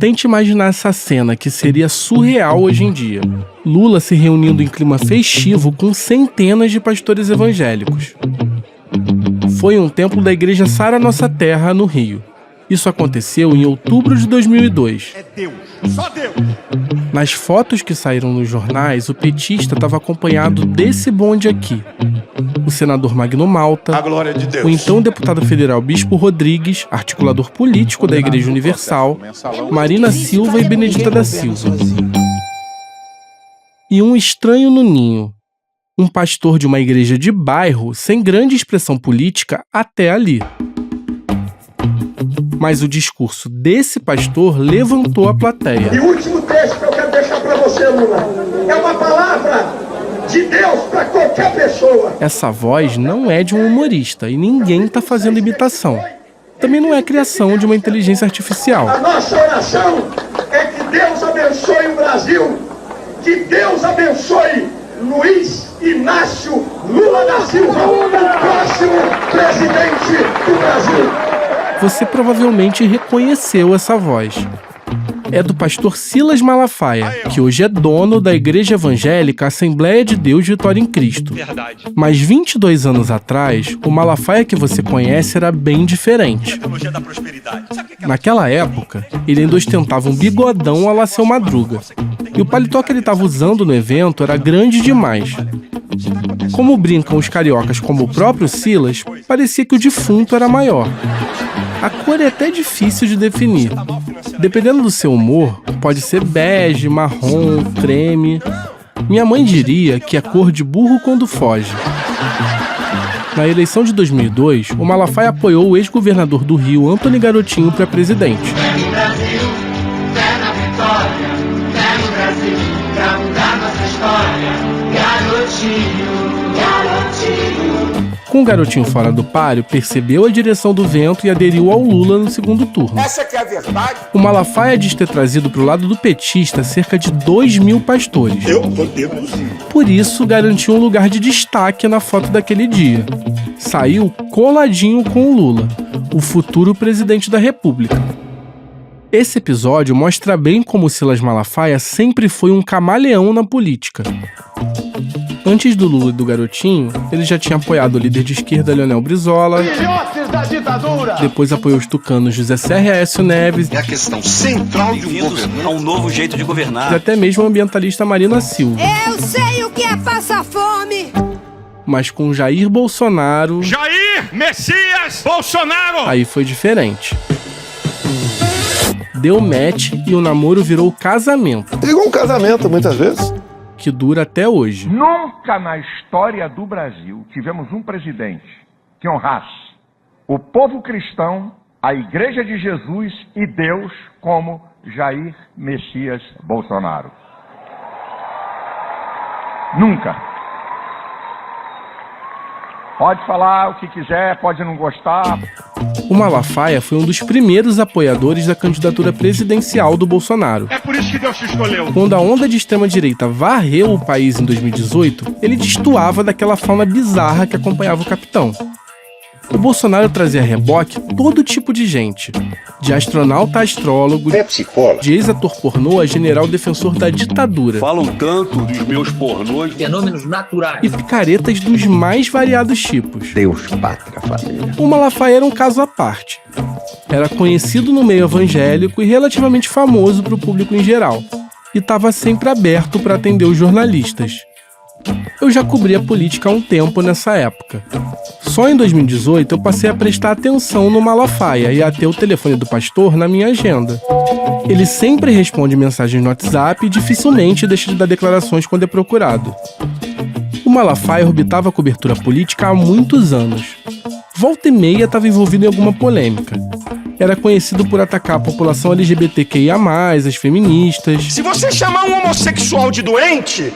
Tente imaginar essa cena, que seria surreal hoje em dia. Lula se reunindo em clima festivo com centenas de pastores evangélicos. Foi um templo da Igreja Sara Nossa Terra, no Rio. Isso aconteceu em outubro de 2002. É Deus, só Deus. Nas fotos que saíram nos jornais, o petista estava acompanhado desse bonde aqui. O senador Magno Malta, A glória de Deus. o então deputado federal Bispo Rodrigues, articulador político da Igreja Universal, Marina Silva e Benedita da Silva. E um estranho no ninho, um pastor de uma igreja de bairro sem grande expressão política até ali. Mas o discurso desse pastor levantou a plateia. E o último texto que eu quero deixar para você, Lula, é uma palavra de Deus para qualquer pessoa. Essa voz não é de um humorista e ninguém está fazendo imitação. Também não é criação de uma inteligência artificial. A nossa oração é que Deus abençoe o Brasil, que Deus abençoe Luiz Inácio Lula da Silva, o próximo presidente do Brasil. Você provavelmente reconheceu essa voz. É do pastor Silas Malafaia, que hoje é dono da Igreja Evangélica Assembleia de Deus Vitória em Cristo. Verdade. Mas 22 anos atrás, o Malafaia que você conhece era bem diferente. Teologia da prosperidade. Sabe o que é Naquela época, ele ainda ostentava um bigodão à la Seu Madruga. E o paletó que ele estava usando no evento era grande demais. Como brincam os cariocas como o próprio Silas, parecia que o defunto era maior. A cor é até difícil de definir. Dependendo do seu humor, pode ser bege, marrom, creme. Minha mãe diria que é cor de burro quando foge. Na eleição de 2002, o Malafaia apoiou o ex-governador do Rio, Antony Garotinho, para presidente. Fé no Brasil, fé na vitória, fé no Brasil, pra mudar nossa história. Garotinho, garotinho. Com o Garotinho fora do páreo, percebeu a direção do vento e aderiu ao Lula no segundo turno. Essa que é a verdade. O Malafaia diz ter trazido para o lado do petista cerca de 2.000 pastores. Eu vou deduzir. Por isso, garantiu um lugar de destaque na foto daquele dia. Saiu coladinho com o Lula, o futuro presidente da República. Esse episódio mostra bem como o Silas Malafaia sempre foi um camaleão na política. Antes do Lula e do Garotinho, ele já tinha apoiado o líder de esquerda Leonel Brizola, Filhotes da ditadura. depois apoiou os tucanos José Serra e Aécio Neves, É a questão central de um governo. a um novo jeito de e governar. até mesmo a ambientalista Marina Silva. Eu sei o que é passar fome! Mas com Jair Bolsonaro, Jair Messias Bolsonaro. aí foi diferente. Deu match e o namoro virou casamento, Igual um casamento, muitas vezes. que dura até hoje. Nunca na história do Brasil tivemos um presidente que honrasse o povo cristão, a Igreja de Jesus e Deus como Jair Messias Bolsonaro. Nunca. Pode falar o que quiser, pode não gostar. O Malafaia foi um dos primeiros apoiadores da candidatura presidencial do Bolsonaro. É por isso que Deus te escolheu. Quando a onda de extrema-direita varreu o país em 2018, ele destoava daquela fauna bizarra que acompanhava o capitão. O Bolsonaro trazia a reboque todo tipo de gente, de astronauta a astrólogo, É psicólogo. de ex-ator pornô a general defensor da ditadura, Falam tanto dos meus pornôs. Fenômenos naturais. e picaretas dos mais variados tipos. Deus, pátria, família. O Malafaia era um caso à parte. Era conhecido no meio evangélico e relativamente famoso para o público em geral, e estava sempre aberto para atender os jornalistas. Eu já cobri a política há um tempo nessa época. Só em 2018 eu passei a prestar atenção no Malafaia e a ter o telefone do pastor na minha agenda. Ele sempre responde mensagens no WhatsApp e dificilmente deixa de dar declarações quando é procurado. O Malafaia orbitava a cobertura política há muitos anos. Volta e meia estava envolvido em alguma polêmica. Era conhecido por atacar a população LGBTQIA+, as feministas. Se você chamar um homossexual de doente,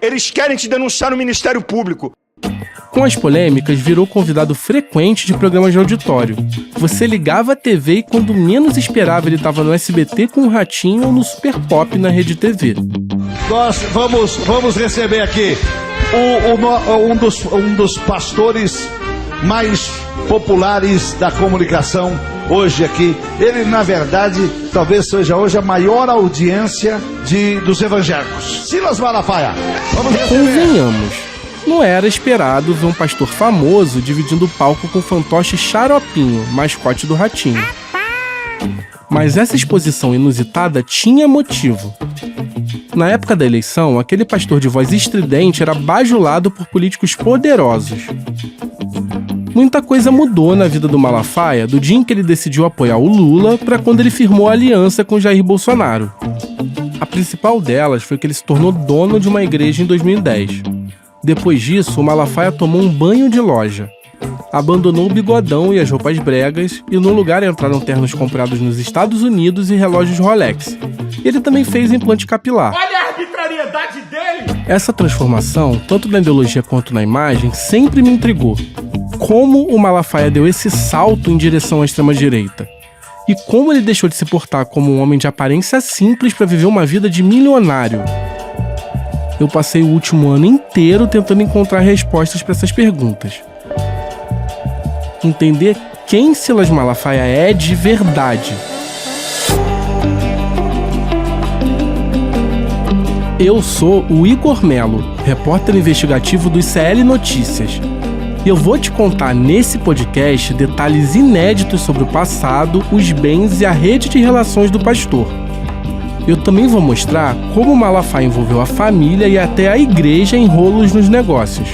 eles querem te denunciar no Ministério Público. Com as polêmicas, virou convidado frequente de programas de auditório. Você ligava a TV e quando menos esperava ele estava no SBT com o Ratinho ou no Super Pop na Rede TV. Nós vamos receber aqui um dos pastores mais populares da comunicação hoje aqui. Ele, na verdade, talvez seja hoje a maior audiência dos evangélicos. Silas Malafaia. Vamos receber. Convenhamos, não era esperado ver um pastor famoso dividindo o palco com o fantoche Xaropinho, mascote do Ratinho. Mas essa exposição inusitada tinha motivo. Na época da eleição, aquele pastor de voz estridente era bajulado por políticos poderosos. Muita coisa mudou na vida do Malafaia do dia em que ele decidiu apoiar o Lula para quando ele firmou a aliança com Jair Bolsonaro. A principal delas foi que ele se tornou dono de uma igreja em 2010. Depois disso, o Malafaia tomou um banho de loja. Abandonou o bigodão e as roupas bregas e no lugar entraram ternos comprados nos Estados Unidos e relógios Rolex. Ele também fez implante capilar. Olha a arbitrariedade dele! Essa transformação, tanto na ideologia quanto na imagem, sempre me intrigou. Como o Malafaia deu esse salto em direção à extrema-direita? E como ele deixou de se portar como um homem de aparência simples para viver uma vida de milionário? Eu passei o último ano inteiro tentando encontrar respostas para essas perguntas. Entender quem Silas Malafaia é de verdade. Eu sou o Igor Melo, repórter investigativo do ICL Notícias. E eu vou te contar nesse podcast detalhes inéditos sobre o passado, os bens e a rede de relações do pastor. Eu também vou mostrar como Malafaia envolveu a família e até a igreja em rolos nos negócios.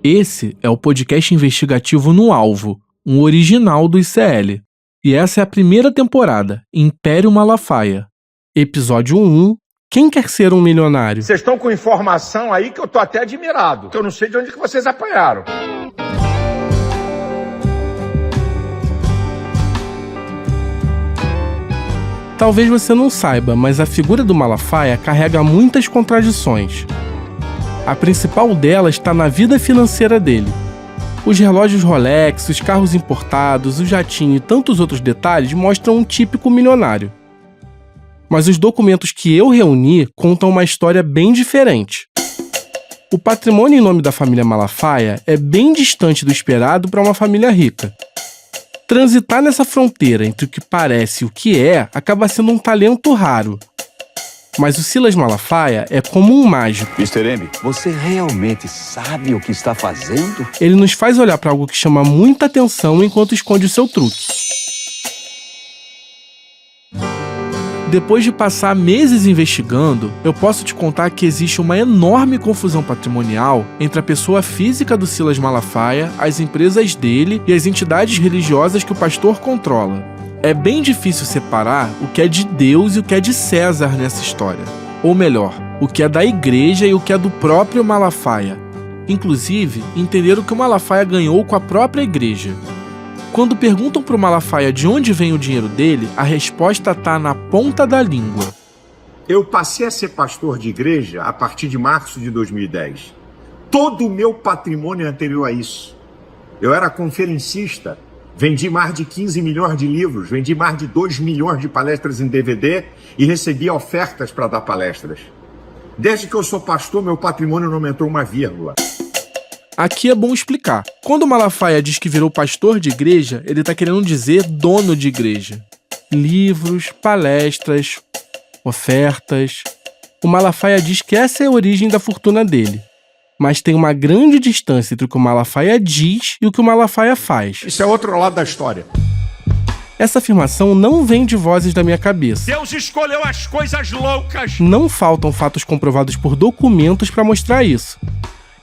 Esse é o podcast investigativo No Alvo, um original do ICL. E essa é a primeira temporada, Império Malafaia. Episódio 1, Quem quer ser um milionário? Vocês estão com informação aí que eu tô até admirado. Que eu não sei de onde que vocês apanharam. Talvez você não saiba, mas a figura do Malafaia carrega muitas contradições. A principal delas está na vida financeira dele. Os relógios Rolex, os carros importados, o jatinho e tantos outros detalhes mostram um típico milionário. Mas os documentos que eu reuni contam uma história bem diferente. O patrimônio em nome da família Malafaia é bem distante do esperado para uma família rica. Transitar nessa fronteira entre o que parece e o que é acaba sendo um talento raro. Mas o Silas Malafaia é como um mágico. Mr. M, você realmente sabe o que está fazendo? Ele nos faz olhar para algo que chama muita atenção enquanto esconde o seu truque. Depois de passar meses investigando, eu posso te contar que existe uma enorme confusão patrimonial entre a pessoa física do Silas Malafaia, as empresas dele e as entidades religiosas que o pastor controla. É bem difícil separar o que é de Deus e o que é de César nessa história. Ou melhor, o que é da igreja e o que é do próprio Malafaia. Inclusive, entender o que o Malafaia ganhou com a própria igreja. Quando perguntam para o Malafaia de onde vem o dinheiro dele, a resposta está na ponta da língua. Eu passei a ser pastor de igreja a partir de março de 2010. Todo o meu patrimônio é anterior a isso. Eu era conferencista. Vendi mais de 15 milhões de livros, vendi mais de 2 milhões de palestras em DVD e recebi ofertas para dar palestras. Desde que eu sou pastor, meu patrimônio não aumentou uma vírgula. Aqui é bom explicar. Quando o Malafaia diz que virou pastor de igreja, ele está querendo dizer dono de igreja. Livros, palestras, ofertas. O Malafaia diz que essa é a origem da fortuna dele. Mas tem uma grande distância entre o que o Malafaia diz e o que o Malafaia faz. Isso é outro lado da história. Essa afirmação não vem de vozes da minha cabeça. Deus escolheu as coisas loucas. Não faltam fatos comprovados por documentos para mostrar isso.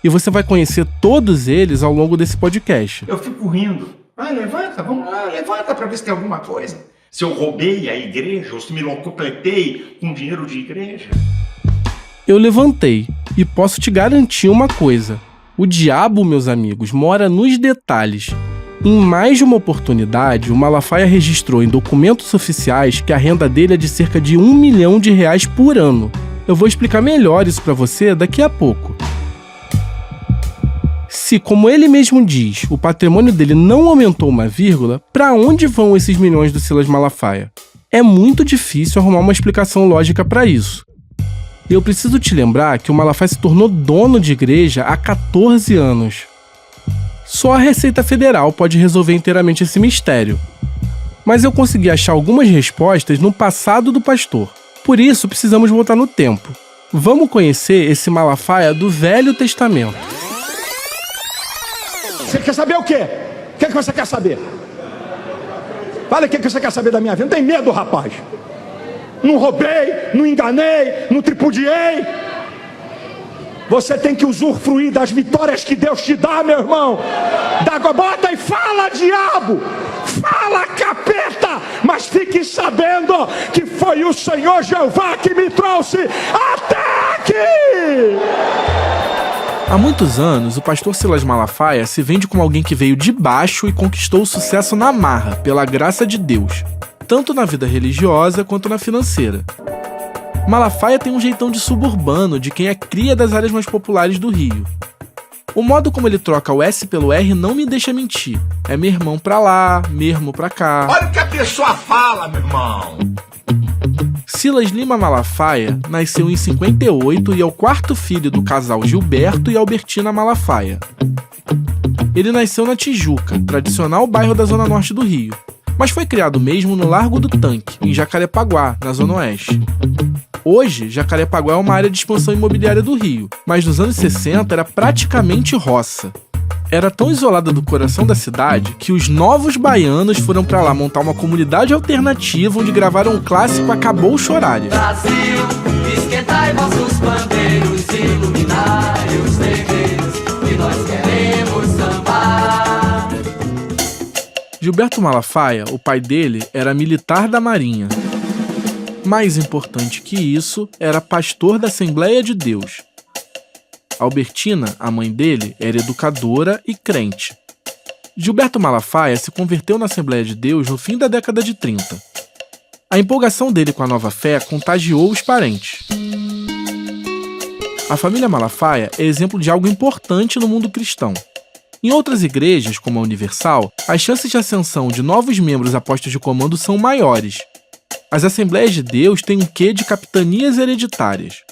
E você vai conhecer todos eles ao longo desse podcast. Eu fico rindo. Levanta, vamos lá, levanta para ver se tem alguma coisa. Se eu roubei a igreja ou se me locupletei com dinheiro de igreja. Eu levantei e posso te garantir uma coisa. O diabo, meus amigos, mora nos detalhes. Em mais de uma oportunidade, o Malafaia registrou em documentos oficiais que a renda dele é de cerca de R$1 milhão por ano. Eu vou explicar melhor isso para você daqui a pouco. Se, como ele mesmo diz, o patrimônio dele não aumentou uma vírgula, para onde vão esses milhões do Silas Malafaia? É muito difícil arrumar uma explicação lógica para isso. E eu preciso te lembrar que o Malafaia se tornou dono de igreja há 14 anos. Só a Receita Federal pode resolver inteiramente esse mistério. Mas eu consegui achar algumas respostas no passado do pastor. Por isso, precisamos voltar no tempo. Vamos conhecer esse Malafaia do Velho Testamento. Você quer saber o quê? O que você quer saber? Fala o que você quer saber da minha vida. Não tem medo, rapaz. Não roubei, não enganei, não tripudiei. Você tem que usufruir das vitórias que Deus te dá, meu irmão. Bota e fala, diabo. Fala, capeta. Mas fique sabendo que foi o Senhor Jeová que me trouxe até aqui. Há muitos anos, o pastor Silas Malafaia se vende como alguém que veio de baixo e conquistou o sucesso na marra, pela graça de Deus, tanto na vida religiosa quanto na financeira. Malafaia tem um jeitão de suburbano, de quem é cria das áreas mais populares do Rio. O modo como ele troca o S pelo R não me deixa mentir. É meu irmão pra lá, meu irmão pra cá. Olha o que a pessoa fala, meu irmão. Silas Lima Malafaia nasceu em 58 e é o quarto filho do casal Gilberto e Albertina Malafaia. Ele nasceu na Tijuca, tradicional bairro da zona norte do Rio, mas foi criado mesmo no Largo do Tanque, em Jacarepaguá, na zona oeste. Hoje, Jacarepaguá é uma área de expansão imobiliária do Rio, mas nos anos 60 era praticamente roça. Era tão isolada do coração da cidade que os novos baianos foram pra lá montar uma comunidade alternativa onde gravaram o clássico Acabou Chorares. Brasil, esquentai vossos bandeiros, iluminai os terreiros, que nós queremos sambar. Gilberto Malafaia, o pai dele, era militar da Marinha. Mais importante que isso, era pastor da Assembleia de Deus. Albertina, a mãe dele, era educadora e crente. Gilberto Malafaia se converteu na Assembleia de Deus no fim da década de 30. A empolgação dele com a nova fé contagiou os parentes. A família Malafaia é exemplo de algo importante no mundo cristão. Em outras igrejas, como a Universal, as chances de ascensão de novos membros a postos de comando são maiores. As Assembleias de Deus têm um quê de capitanias hereditárias.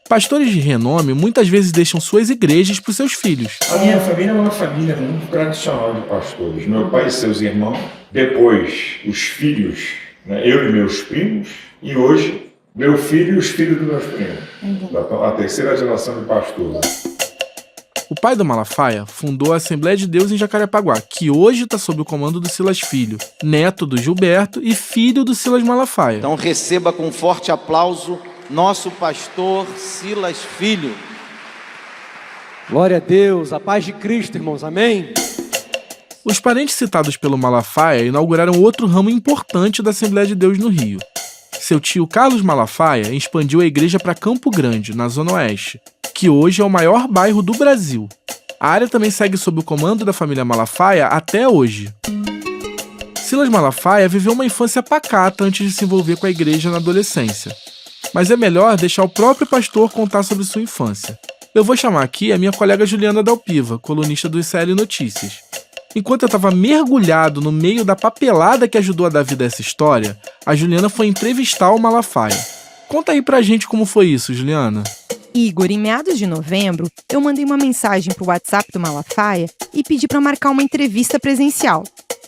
Pastores de renome muitas vezes deixam suas igrejas para os seus filhos. A minha família é uma família muito tradicional de pastores. Meu pai e seus irmãos, depois os filhos, né, eu e meus primos, e hoje meu filho e os filhos dos meus primos. A terceira geração de pastores. O pai do Malafaia fundou a Assembleia de Deus em Jacarepaguá, que hoje está sob o comando do Silas Filho, neto do Gilberto e filho do Silas Malafaia. Então receba com um forte aplauso nosso pastor Silas Filho. Glória a Deus, a paz de Cristo, irmãos, amém? Os parentes citados pelo Malafaia inauguraram outro ramo importante da Assembleia de Deus no Rio. Seu tio Carlos Malafaia expandiu a igreja para Campo Grande, na Zona Oeste, que hoje é o maior bairro do Brasil. A área também segue sob o comando da família Malafaia até hoje. Silas Malafaia viveu uma infância pacata antes de se envolver com a igreja na adolescência. Mas é melhor deixar o próprio pastor contar sobre sua infância. Eu vou chamar aqui a minha colega Juliana Dalpiva, colunista do ICL Notícias. Enquanto eu estava mergulhado no meio da papelada que ajudou a dar vida a essa história, a Juliana foi entrevistar o Malafaia. Conta aí pra gente como foi isso, Juliana. Igor, em meados de novembro, eu mandei uma mensagem pro WhatsApp do Malafaia e pedi para marcar uma entrevista presencial.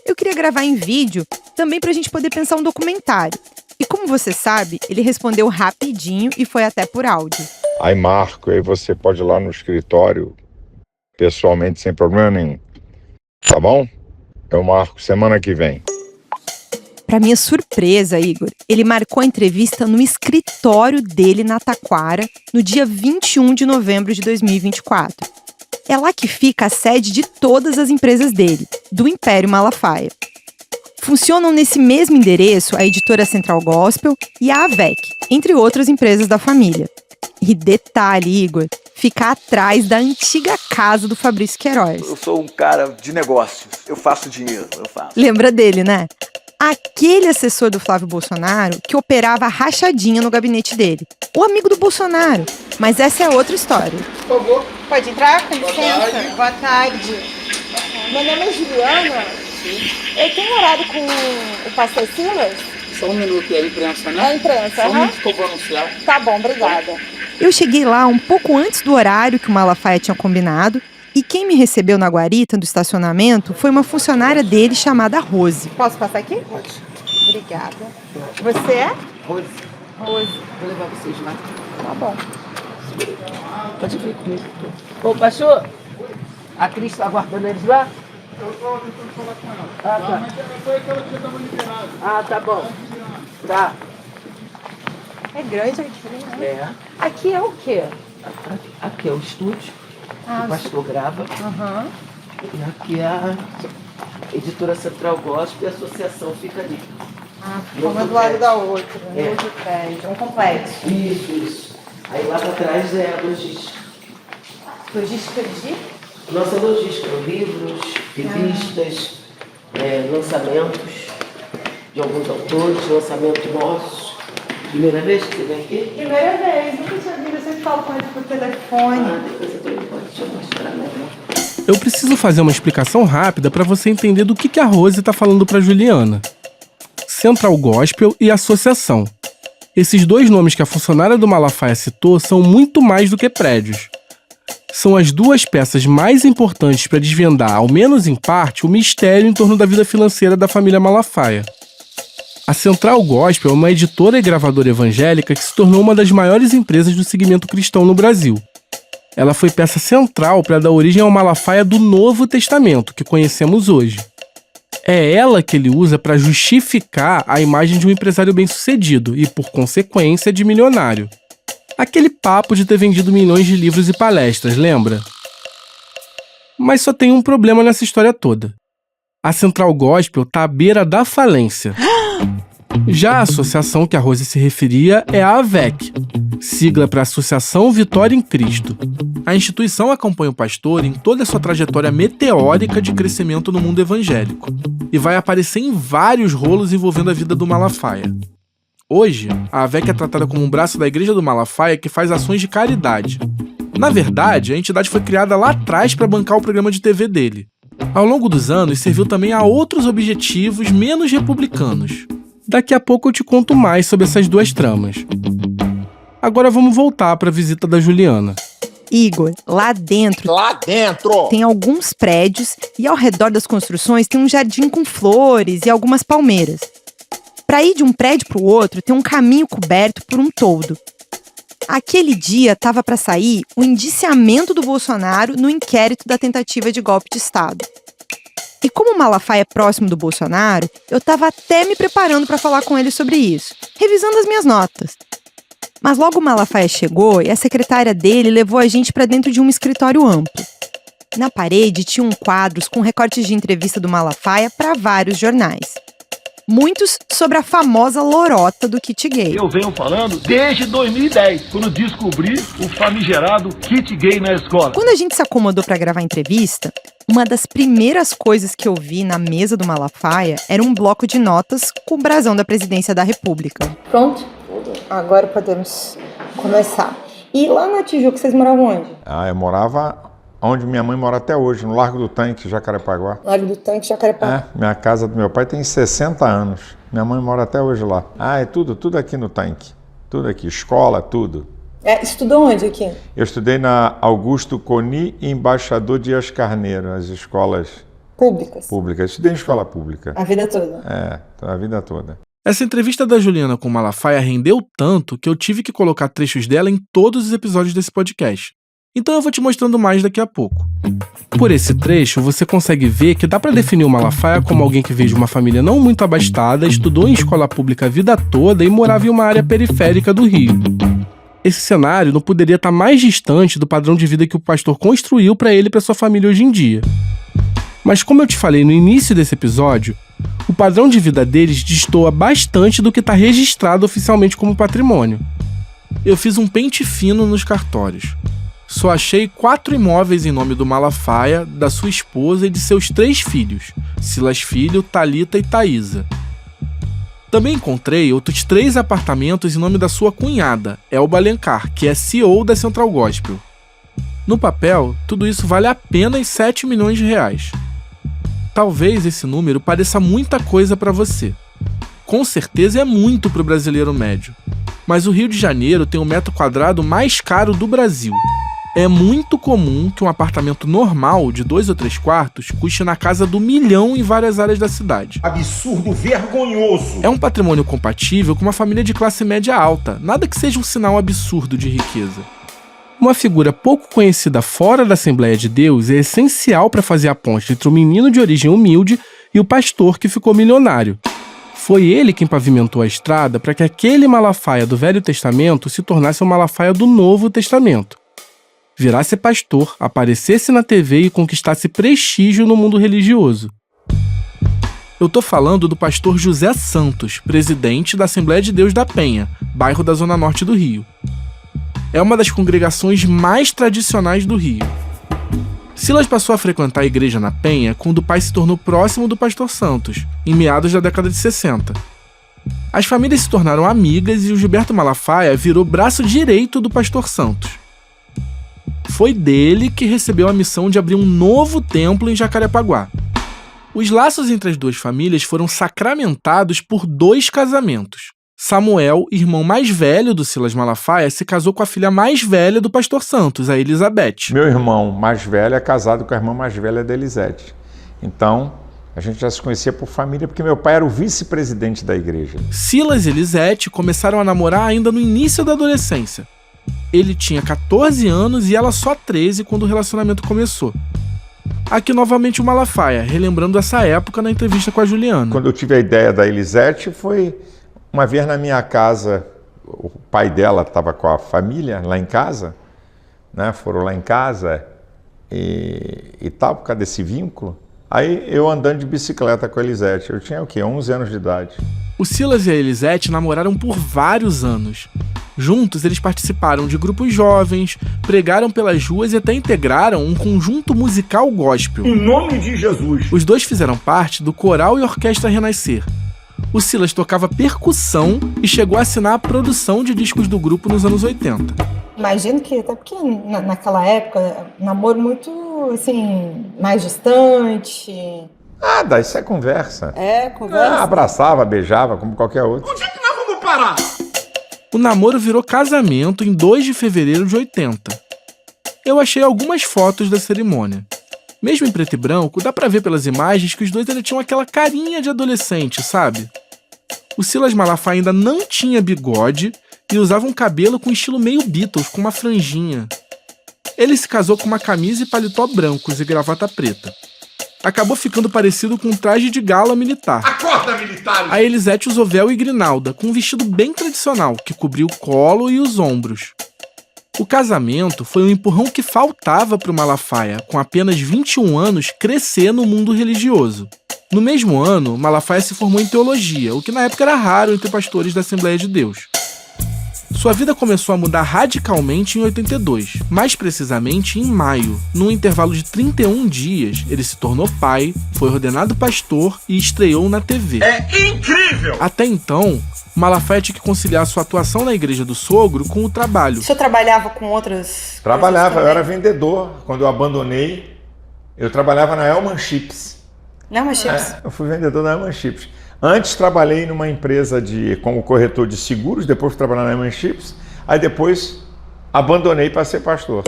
Eu queria gravar em vídeo, também pra gente poder pensar um documentário. E como você sabe, ele respondeu rapidinho e foi até por áudio. Aí marco, aí você pode ir lá no escritório, pessoalmente, sem problema nenhum. Tá bom? Eu marco semana que vem. Para minha surpresa, Igor, ele marcou a entrevista no escritório dele na Taquara, no dia 21 de novembro de 2024. É lá que fica a sede de todas as empresas dele, do Império Malafaia. Funcionam nesse mesmo endereço a Editora Central Gospel e a AVEC, entre outras empresas da família. E detalhe, Igor, fica atrás da antiga casa do Fabrício Queiroz. Eu sou um cara de negócios, eu faço dinheiro, eu faço. Lembra dele, né? Aquele assessor do Flávio Bolsonaro que operava a rachadinha no gabinete dele. O amigo do Bolsonaro. Mas essa é outra história. Por favor. Pode entrar? Com licença. Boa tarde. Meu nome é Juliana. Eu tenho horário com o pastor Silas? Só um minuto, é a imprensa, né? É a imprensa, Só um minuto que eu vou anunciar. Tá bom, obrigada. Eu cheguei lá um pouco antes do horário que o Malafaia tinha combinado e quem me recebeu na guarita do estacionamento foi uma funcionária dele chamada Rose. Posso passar aqui? Pode. Obrigada. Você é? Rose. Rose. Vou levar vocês lá. Tá bom. Pode vir comigo. Ô, pastor, a Cris está aguardando eles lá? Eu estou tentando falar com ela. Ah, tá. Mas ela foi aquela que estava liberada. Ah, tá bom. Tá. É grande aqui, né? É. Aqui é o quê? Aqui é o estúdio. Ah, o pastor grava. Aham. E aqui é a editora Central Gospel e a associação fica ali. Ah, uma do lado da outra, no É. outro prédio, um complexo. Isso. Aí lá pra trás é a logística. Logística de? Nossa logística, livros, revistas, lançamentos de alguns autores, lançamento nossos. Primeira vez que você vem aqui? Primeira vez, nunca tinha vindo, eu sempre falo com ele por telefone. Depois eu também pode te mostrar melhor. Eu preciso fazer uma explicação rápida para você entender do que a Rose está falando para Juliana. Central Gospel e Associação. Esses dois nomes que a funcionária do Malafaia citou são muito mais do que prédios. São as duas peças mais importantes para desvendar, ao menos em parte, o mistério em torno da vida financeira da família Malafaia. A Central Gospel é uma editora e gravadora evangélica que se tornou uma das maiores empresas do segmento cristão no Brasil. Ela foi peça central para dar origem ao Malafaia do Novo Testamento, que conhecemos hoje. É ela que ele usa para justificar a imagem de um empresário bem-sucedido e, por consequência, de milionário. Aquele papo de ter vendido milhões de livros e palestras, lembra? Mas só tem um problema nessa história toda. A Central Gospel tá à beira da falência. Já a associação que a Rose se referia é a AVEC, sigla para Associação Vitória em Cristo. A instituição acompanha o pastor em toda a sua trajetória meteórica de crescimento no mundo evangélico e vai aparecer em vários rolos envolvendo a vida do Malafaia. Hoje, a AVEC é tratada como um braço da Igreja do Malafaia que faz ações de caridade. Na verdade, a entidade foi criada lá atrás para bancar o programa de TV dele. Ao longo dos anos, serviu também a outros objetivos menos republicanos. Daqui a pouco eu te conto mais sobre essas duas tramas. Agora vamos voltar para a visita da Juliana. Igor, lá dentro tem alguns prédios e ao redor das construções tem um jardim com flores e algumas palmeiras. Para ir de um prédio para o outro tem um caminho coberto por um toldo. Aquele dia estava para sair o indiciamento do Bolsonaro no inquérito da tentativa de golpe de Estado. E como o Malafaia é próximo do Bolsonaro, eu estava até me preparando para falar com ele sobre isso, revisando as minhas notas. Mas logo o Malafaia chegou e a secretária dele levou a gente para dentro de um escritório amplo. Na parede tinham quadros com recortes de entrevista do Malafaia para vários jornais. Muitos sobre a famosa lorota do kit gay. Eu venho falando desde 2010, quando descobri o famigerado kit gay na escola. Quando a gente se acomodou para gravar a entrevista, uma das primeiras coisas que eu vi na mesa do Malafaia era um bloco de notas com o brasão da Presidência da República. Pronto? Agora podemos começar. E lá na Tijuca, vocês moravam onde? Eu morava onde minha mãe mora até hoje, no Largo do Tanque, Jacarepaguá. Largo do Tanque, Jacarepaguá. Minha casa do meu pai tem 60 anos. Minha mãe mora até hoje lá. É tudo aqui no Tanque. Tudo aqui, escola, tudo. Estudou onde aqui? Eu estudei na Augusto Coni e Embaixador Dias Carneiro, as escolas públicas. Estudei em escola pública. A vida toda? A vida toda. Essa entrevista da Juliana com o Malafaia rendeu tanto que eu tive que colocar trechos dela em todos os episódios desse podcast. Então eu vou te mostrando mais daqui a pouco. Por esse trecho, você consegue ver que dá para definir o Malafaia como alguém que veio de uma família não muito abastada, estudou em escola pública a vida toda e morava em uma área periférica do Rio. Esse cenário não poderia estar mais distante do padrão de vida que o pastor construiu para ele e para sua família hoje em dia. Mas como eu te falei no início desse episódio, o padrão de vida deles destoa bastante do que está registrado oficialmente como patrimônio. Eu fiz um pente fino nos cartórios. Só achei 4 imóveis em nome do Malafaia, da sua esposa e de seus 3 filhos, Silas Filho, Thalita e Thaísa. Também encontrei outros 3 apartamentos em nome da sua cunhada, Elba Alencar, que é CEO da Central Gospel. No papel, tudo isso vale apenas 7 milhões de reais. Talvez esse número pareça muita coisa para você. Com certeza é muito para o brasileiro médio. Mas o Rio de Janeiro tem o metro quadrado mais caro do Brasil. É muito comum que um apartamento normal de 2 ou 3 quartos custe na casa do 1 milhão em várias áreas da cidade. Absurdo, vergonhoso. É um patrimônio compatível com uma família de classe média alta, nada que seja um sinal absurdo de riqueza. Uma figura pouco conhecida fora da Assembleia de Deus é essencial para fazer a ponte entre o menino de origem humilde e o pastor que ficou milionário. Foi ele quem pavimentou a estrada para que aquele Malafaia do Velho Testamento se tornasse um Malafaia do Novo Testamento. Virasse pastor, aparecesse na TV e conquistasse prestígio no mundo religioso. Eu tô falando do pastor José Santos, presidente da Assembleia de Deus da Penha, bairro da Zona Norte do Rio. É uma das congregações mais tradicionais do Rio. Silas passou a frequentar a igreja na Penha quando o pai se tornou próximo do pastor Santos, em meados da década de 60. As famílias se tornaram amigas e o Gilberto Malafaia virou braço direito do pastor Santos. Foi dele que recebeu a missão de abrir um novo templo em Jacarepaguá. Os laços entre as duas famílias foram sacramentados por 2 casamentos. Samuel, irmão mais velho do Silas Malafaia, se casou com a filha mais velha do pastor Santos, a Elizabeth. Meu irmão mais velho é casado com a irmã mais velha da Elisete. Então, a gente já se conhecia por família, porque meu pai era o vice-presidente da igreja. Silas e Elisete começaram a namorar ainda no início da adolescência. Ele tinha 14 anos e ela só 13 quando o relacionamento começou. Aqui novamente o Malafaia, relembrando essa época na entrevista com a Juliana. Quando eu tive a ideia da Elisete, foi uma vez na minha casa, o pai dela estava com a família lá em casa, né? Foram lá em casa e tal, por causa desse vínculo. Aí eu andando de bicicleta com a Elisete, eu tinha o quê? 11 anos de idade. O Silas e a Elisete namoraram por vários anos. Juntos, eles participaram de grupos jovens, pregaram pelas ruas e até integraram um conjunto musical gospel. Em nome de Jesus. Os dois fizeram parte do Coral e Orquestra Renascer. O Silas tocava percussão e chegou a assinar a produção de discos do grupo nos anos 80. Imagino que, até porque naquela época, namoro muito, assim, mais distante. Nada, isso é conversa. É, conversa? Abraçava, beijava, como qualquer outro. Onde é que nós vamos parar? O namoro virou casamento em 2 de fevereiro de 80. Eu achei algumas fotos da cerimônia. Mesmo em preto e branco, dá pra ver pelas imagens que os dois ainda tinham aquela carinha de adolescente, sabe? O Silas Malafaia ainda não tinha bigode e usava um cabelo com estilo meio Beatles, com uma franjinha. Ele se casou com uma camisa e paletó brancos e gravata preta. Acabou ficando parecido com um traje de gala militar. Acorda, militares! A Elisete usou véu e grinalda, com um vestido bem tradicional, que cobria o colo e os ombros. O casamento foi um empurrão que faltava para o Malafaia, com apenas 21 anos, crescer no mundo religioso. No mesmo ano, Malafaia se formou em teologia, o que na época era raro entre pastores da Assembleia de Deus. Sua vida começou a mudar radicalmente em 82, mais precisamente em maio. Num intervalo de 31 dias, ele se tornou pai, foi ordenado pastor e estreou na TV. É incrível! Até então, Malafaia tinha que conciliar sua atuação na igreja do sogro com o trabalho. O senhor trabalhava com outras... Trabalhava, eu era vendedor. Quando eu abandonei, eu trabalhava na Elman Chips. Elman Chips? Eu fui vendedor da Elman Chips. Antes trabalhei numa empresa como corretor de seguros, depois fui trabalhar na Elman Chips, aí depois abandonei para ser pastor.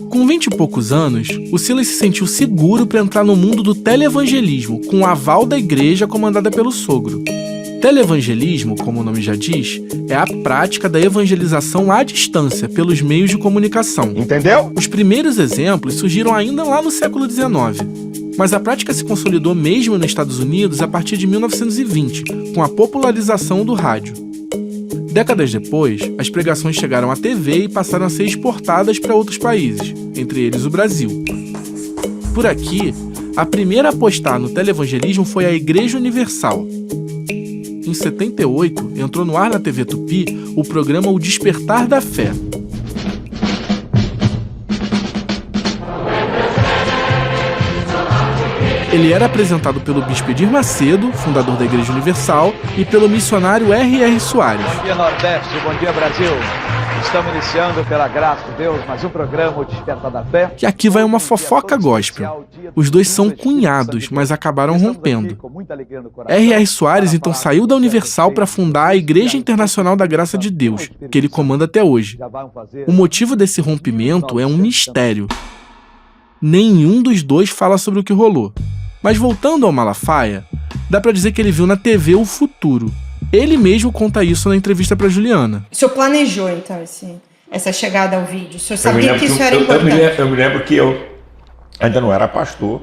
Com 20 e poucos anos, o Silas se sentiu seguro para entrar no mundo do televangelismo, com o aval da igreja comandada pelo sogro. Televangelismo, como o nome já diz, é a prática da evangelização à distância, pelos meios de comunicação. Entendeu? Os primeiros exemplos surgiram ainda lá no século XIX. Mas a prática se consolidou mesmo nos Estados Unidos a partir de 1920, com a popularização do rádio. Décadas depois, as pregações chegaram à TV e passaram a ser exportadas para outros países, entre eles o Brasil. Por aqui, a primeira a apostar no televangelismo foi a Igreja Universal. Em 78, entrou no ar na TV Tupi o programa O Despertar da Fé. Ele era apresentado pelo bispo Edir Macedo, fundador da Igreja Universal, e pelo missionário R.R. Soares. Bom dia, Nordeste. Bom dia, Brasil. Estamos iniciando, pela graça de Deus, mais um programa, o Despertar da Fé. Que aqui vai uma fofoca gospel. Os dois são cunhados, mas acabaram rompendo. R.R. Soares então saiu da Universal para fundar a Igreja Internacional da Graça de Deus, que ele comanda até hoje. O motivo desse rompimento é um mistério. Nenhum dos dois fala sobre o que rolou. Mas voltando ao Malafaia, dá pra dizer que ele viu na TV o futuro. Ele mesmo conta isso na entrevista pra Juliana. O senhor planejou, então, essa chegada ao vídeo? O senhor sabia que isso era importante? Eu me lembro que eu ainda não era pastor.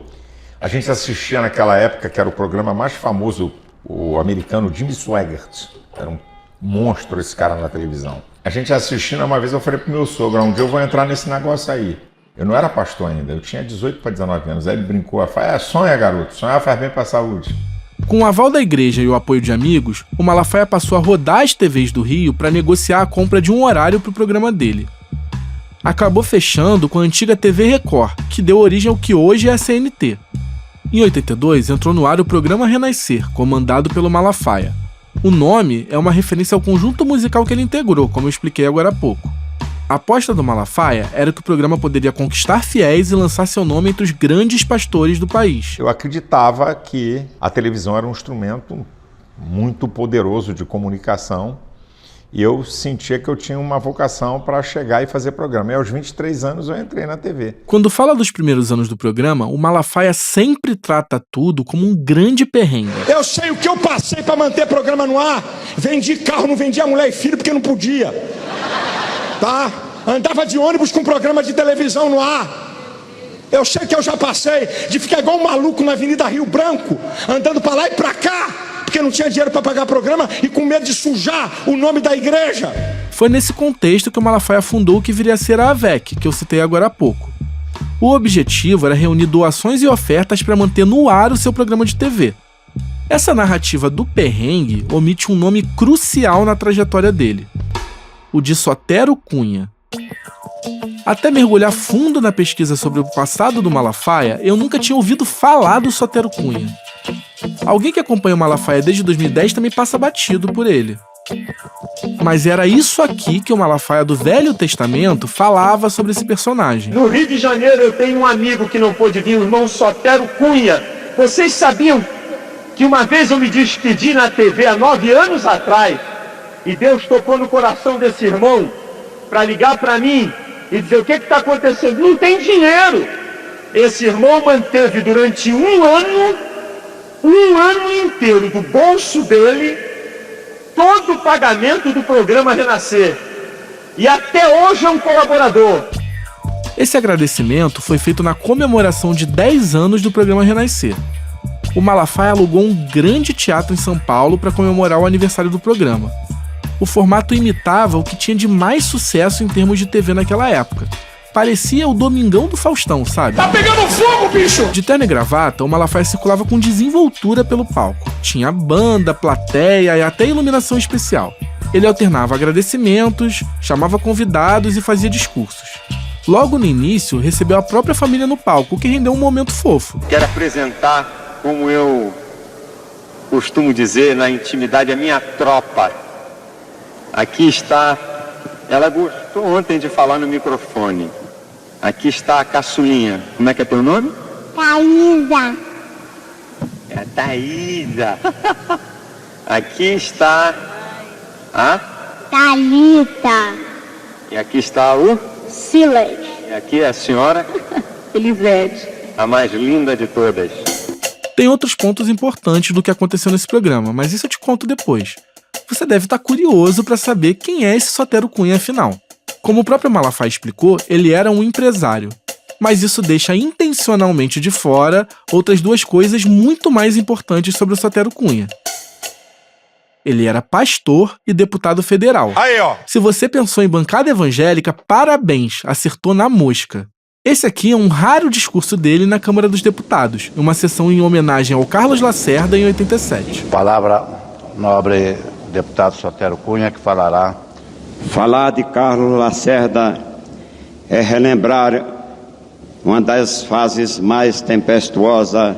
A gente assistia naquela época, que era o programa mais famoso, o americano Jimmy Swaggart. Era um monstro esse cara na televisão. A gente assistindo, uma vez eu falei pro meu sogro, um dia eu vou entrar nesse negócio aí. Eu não era pastor ainda, eu tinha 18 para 19 anos. Aí ele brincou, falou, sonha garoto, sonhar faz bem pra saúde. Com o aval da igreja e o apoio de amigos, o Malafaia passou a rodar as TVs do Rio para negociar a compra de um horário para o programa dele. Acabou fechando com a antiga TV Record, que deu origem ao que hoje é a CNT. Em 82, entrou no ar o programa Renascer, comandado pelo Malafaia. O nome é uma referência ao conjunto musical que ele integrou, como eu expliquei agora há pouco. A aposta do Malafaia era que o programa poderia conquistar fiéis e lançar seu nome entre os grandes pastores do país. Eu acreditava que a televisão era um instrumento muito poderoso de comunicação e eu sentia que eu tinha uma vocação para chegar e fazer programa. E aos 23 anos eu entrei na TV. Quando fala dos primeiros anos do programa, o Malafaia sempre trata tudo como um grande perrengue. Eu sei o que eu passei para manter programa no ar. Vendi carro, não vendia mulher e filho porque não podia. Tá? Andava de ônibus com programa de televisão no ar. Eu sei que eu já passei de ficar igual um maluco na Avenida Rio Branco, andando para lá e para cá, porque não tinha dinheiro para pagar programa e com medo de sujar o nome da igreja. Foi nesse contexto que o Malafaia fundou o que viria a ser a AVEC, que eu citei agora há pouco. O objetivo era reunir doações e ofertas para manter no ar o seu programa de TV. Essa narrativa do perrengue omite um nome crucial na trajetória dele: o de Sotero Cunha. Até mergulhar fundo na pesquisa sobre o passado do Malafaia, eu nunca tinha ouvido falar do Sotero Cunha. Alguém que acompanha o Malafaia desde 2010 também passa batido por ele. Mas era isso aqui que o Malafaia do Velho Testamento falava sobre esse personagem. No Rio de Janeiro eu tenho um amigo que não pôde vir, o irmão Sotero Cunha. Vocês sabiam que uma vez eu me despedi na TV há 9 anos atrás e Deus tocou no coração desse irmão para ligar para mim e dizer: o que está acontecendo? Não tem dinheiro. Esse irmão manteve durante um ano inteiro do bolso dele todo o pagamento do programa Renascer. E até hoje é um colaborador. Esse agradecimento foi feito na comemoração de 10 anos do programa Renascer. O Malafaia alugou um grande teatro em São Paulo para comemorar o aniversário do programa. O formato imitava o que tinha de mais sucesso em termos de TV naquela época. Parecia o Domingão do Faustão, sabe? Tá pegando fogo, bicho! De terno e gravata, o Malafaia circulava com desenvoltura pelo palco. Tinha banda, plateia e até iluminação especial. Ele alternava agradecimentos, chamava convidados e fazia discursos. Logo no início, recebeu a própria família no palco, o que rendeu um momento fofo. Quero apresentar, como eu costumo dizer na intimidade, a minha tropa. Aqui está, ela gostou ontem de falar no microfone. Aqui está a caçulinha. Como é que é teu nome? Thaísa. É a Thaísa. Aqui está a Thalita. E aqui está o Silas. E aqui é a senhora Elisete. A mais linda de todas. Tem outros pontos importantes do que aconteceu nesse programa, mas isso eu te conto depois. Você deve estar curioso para saber quem é esse Sotero Cunha afinal. Como o próprio Malafaia explicou, ele era um empresário. Mas isso deixa intencionalmente de fora outras duas coisas muito mais importantes sobre o Sotero Cunha. Ele era pastor e deputado federal. Aí, ó. Se você pensou em bancada evangélica, parabéns, acertou na mosca. Esse aqui é um raro discurso dele na Câmara dos Deputados, uma sessão em homenagem ao Carlos Lacerda em 87. Palavra nobre deputado Sotero Cunha, que falará. Falar de Carlos Lacerda é relembrar uma das fases mais tempestuosas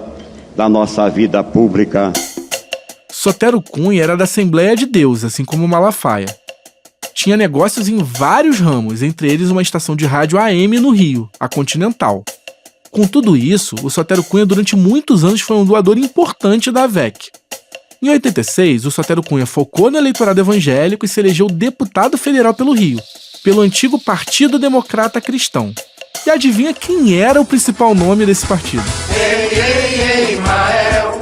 da nossa vida pública. Sotero Cunha era da Assembleia de Deus, assim como Malafaia. tinha negócios em vários ramos, entre eles uma estação de rádio AM no Rio, a Continental. Com tudo isso, o Sotero Cunha durante muitos anos foi um doador importante da AVEC. Em 86, o Sotero Cunha focou no eleitorado evangélico e se elegeu deputado federal pelo Rio, pelo antigo Partido Democrata Cristão. E adivinha quem era o principal nome desse partido? Ei, Mael,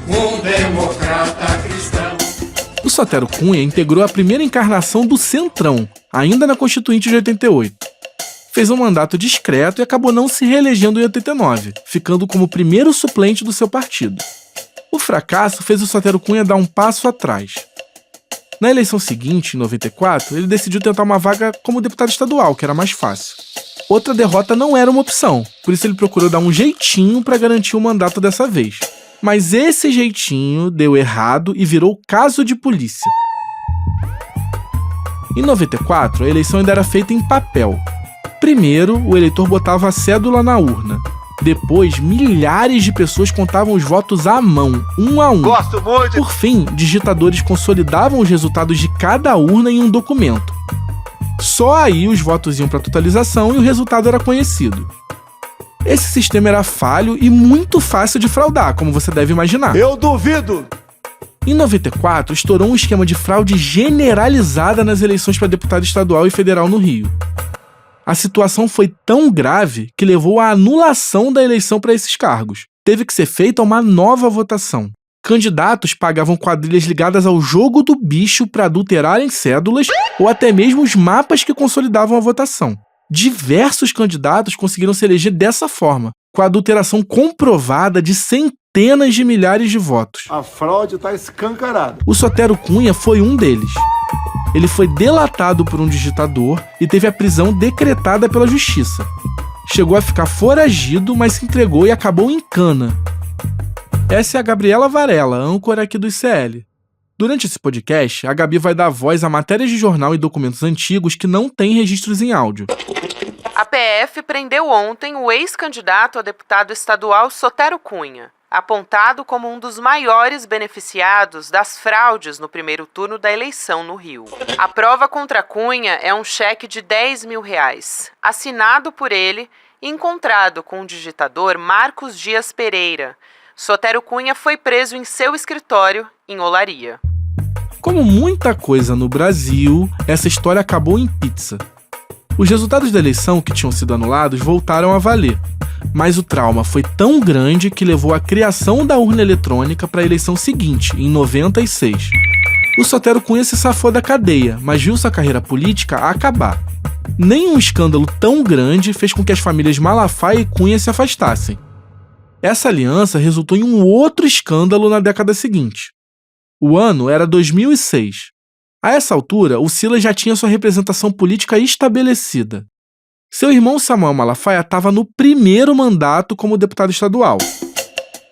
um democrata cristão. O Sotero Cunha integrou a primeira encarnação do Centrão, ainda na Constituinte de 88. Fez um mandato discreto e acabou não se reelegendo em 89, ficando como primeiro suplente do seu partido. O fracasso fez o Sotero Cunha dar um passo atrás. Na eleição seguinte, em 94, ele decidiu tentar uma vaga como deputado estadual, que era mais fácil. Outra derrota não era uma opção, por isso ele procurou dar um jeitinho para garantir o mandato dessa vez. Mas esse jeitinho deu errado e virou caso de polícia. Em 94, a eleição ainda era feita em papel. Primeiro, o eleitor botava a cédula na urna. Depois, milhares de pessoas contavam os votos à mão, um a um. Gosto muito! Por fim, digitadores consolidavam os resultados de cada urna em um documento. Só aí os votos iam para a totalização e o resultado era conhecido. Esse sistema era falho e muito fácil de fraudar, como você deve imaginar. Eu duvido! Em 94, estourou um esquema de fraude generalizada nas eleições para deputado estadual e federal no Rio. A situação foi tão grave que levou à anulação da eleição para esses cargos. Teve que ser feita uma nova votação. Candidatos pagavam quadrilhas ligadas ao jogo do bicho para adulterarem cédulas ou até mesmo os mapas que consolidavam a votação. Diversos candidatos conseguiram se eleger dessa forma, com a adulteração comprovada de centenas de milhares de votos. A fraude está escancarada. O Sotero Cunha foi um deles. Ele foi delatado por um digitador e teve a prisão decretada pela justiça. Chegou a ficar foragido, mas se entregou e acabou em cana. Essa é a Gabriela Varela, âncora aqui do ICL. Durante esse podcast, a Gabi vai dar voz a matérias de jornal e documentos antigos que não têm registros em áudio. A PF prendeu ontem o ex-candidato a deputado estadual Sotero Cunha, apontado como um dos maiores beneficiados das fraudes no primeiro turno da eleição no Rio. A prova contra Cunha é um cheque de R$10 mil, assinado por ele e encontrado com o digitador Marcos Dias Pereira. Sotero Cunha foi preso em seu escritório, em Olaria. Como muita coisa no Brasil, essa história acabou em pizza. Os resultados da eleição que tinham sido anulados voltaram a valer, mas o trauma foi tão grande que levou à criação da urna eletrônica para a eleição seguinte, em 96. O Sotero Cunha se safou da cadeia, mas viu sua carreira política acabar. Nenhum escândalo tão grande fez com que as famílias Malafaia e Cunha se afastassem. Essa aliança resultou em um outro escândalo na década seguinte. O ano era 2006. A essa altura, o Silas já tinha sua representação política estabelecida. Seu irmão Samuel Malafaia estava no primeiro mandato como deputado estadual.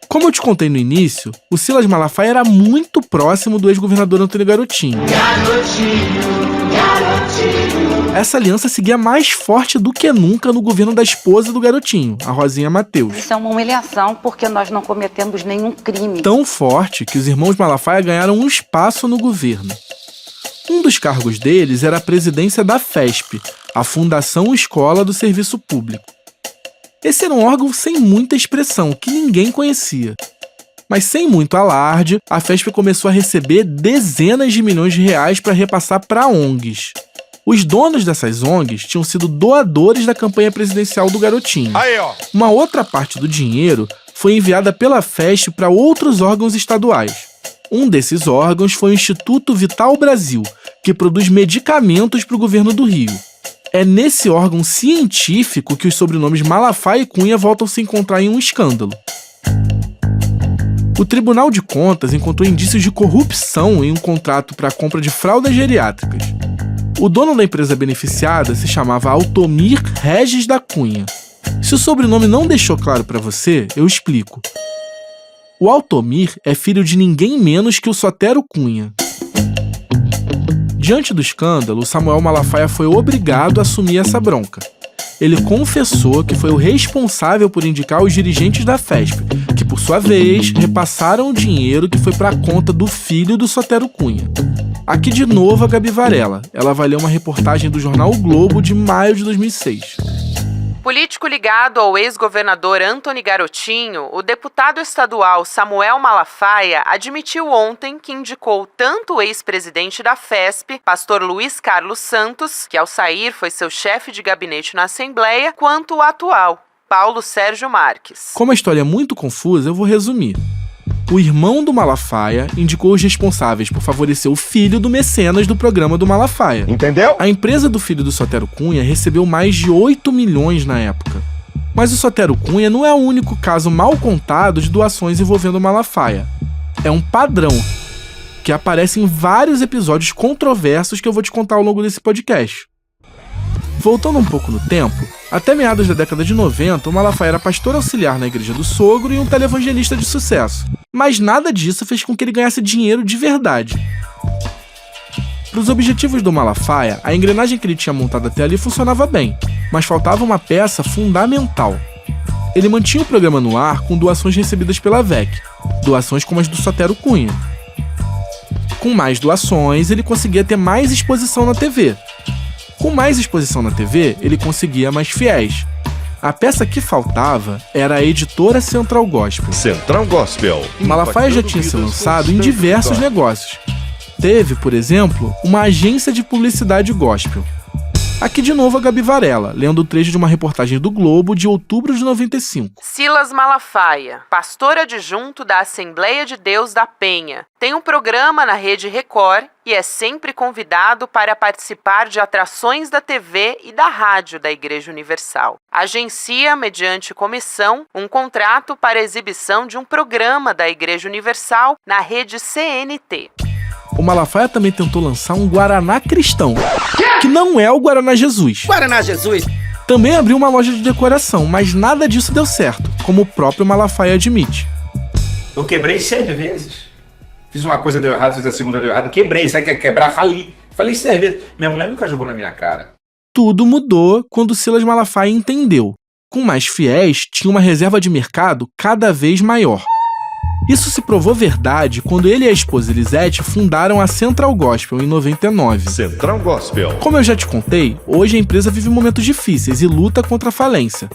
Como eu te contei no início, o Silas Malafaia era muito próximo do ex-governador Antônio Garotinho. Essa aliança seguia mais forte do que nunca no governo da esposa do Garotinho, a Rosinha Mateus. Isso é uma humilhação porque nós não cometemos nenhum crime. Tão forte que os irmãos Malafaia ganharam um espaço no governo. Um dos cargos deles era a presidência da FESP, a Fundação Escola do Serviço Público. Esse era um órgão sem muita expressão, que ninguém conhecia. Mas sem muito alarde, a FESP começou a receber dezenas de milhões de reais para repassar para ONGs. Os donos dessas ONGs tinham sido doadores da campanha presidencial do Garotinho. Aí, ó. Uma outra parte do dinheiro foi enviada pela FESP para outros órgãos estaduais. Um desses órgãos foi o Instituto Vital Brasil, que produz medicamentos para o governo do Rio. É nesse órgão científico que os sobrenomes Malafaia e Cunha voltam a se encontrar em um escândalo. O Tribunal de Contas encontrou indícios de corrupção em um contrato para a compra de fraldas geriátricas. O dono da empresa beneficiada se chamava Altomir Regis da Cunha. Se o sobrenome não deixou claro para você, eu explico. O Altomir é filho de ninguém menos que o Sotero Cunha. Diante do escândalo, Samuel Malafaia foi obrigado a assumir essa bronca. ele confessou que foi o responsável por indicar os dirigentes da FESP, que por sua vez repassaram o dinheiro que foi para a conta do filho do Sotero Cunha. Aqui de novo a Gabi Varela. Ela vai ler uma reportagem do jornal O Globo de maio de 2006. Político ligado ao ex-governador Antony Garotinho, o deputado estadual Samuel Malafaia admitiu ontem que indicou tanto o ex-presidente da FESP, pastor Luiz Carlos Santos, que ao sair foi seu chefe de gabinete na Assembleia, quanto o atual, Paulo Sérgio Marques. Como a história é muito confusa, eu vou resumir. O irmão do Malafaia indicou os responsáveis por favorecer o filho do mecenas do programa do Malafaia. Entendeu? A empresa do filho do Sotero Cunha recebeu mais de 8 milhões na época. Mas o Sotero Cunha não é o único caso mal contado de doações envolvendo o Malafaia. É um padrão que aparece em vários episódios controversos que eu vou te contar ao longo desse podcast. Voltando um pouco no tempo, até meados da década de 90, o Malafaia era pastor auxiliar na igreja do sogro e um televangelista de sucesso. Mas nada disso fez com que ele ganhasse dinheiro de verdade. Para os objetivos do Malafaia, a engrenagem que ele tinha montado até ali funcionava bem, mas faltava uma peça fundamental. Ele mantinha o programa no ar com doações recebidas pela VEC, doações como as do Sotero Cunha. Com mais doações, ele conseguia ter mais exposição na TV. Com mais exposição na TV, ele conseguia mais fiéis. A peça que faltava era a editora Central Gospel. Central Gospel. Malafaia já tinha se lançado em diversos negócios. Teve, por exemplo, uma agência de publicidade gospel. Aqui de novo a Gabi Varela, lendo o trecho de uma reportagem do Globo de outubro de 95. Silas Malafaia, pastor adjunto da Assembleia de Deus da Penha, tem um programa na Rede Record e é sempre convidado para participar de atrações da TV e da rádio da Igreja Universal. Agencia, mediante comissão, um contrato para exibição de um programa da Igreja Universal na rede CNT. O Malafaia também tentou lançar um Guaraná cristão, que não é o Guaraná Jesus. Guaraná Jesus! Também abriu uma loja de decoração, mas nada disso deu certo, como o próprio Malafaia admite. Eu quebrei 7 vezes. Fiz uma coisa deu errado, fiz a segunda deu errado, quebrei, sabe o que é quebrar? Falei 7 vezes. Minha mulher nunca jogou na minha cara. Tudo mudou quando Silas Malafaia entendeu. Com mais fiéis, tinha uma reserva de mercado cada vez maior. Isso se provou verdade quando ele e a esposa Elisete fundaram a Central Gospel em 99. Central Gospel. Como eu já te contei, hoje a empresa vive momentos difíceis e luta contra a falência.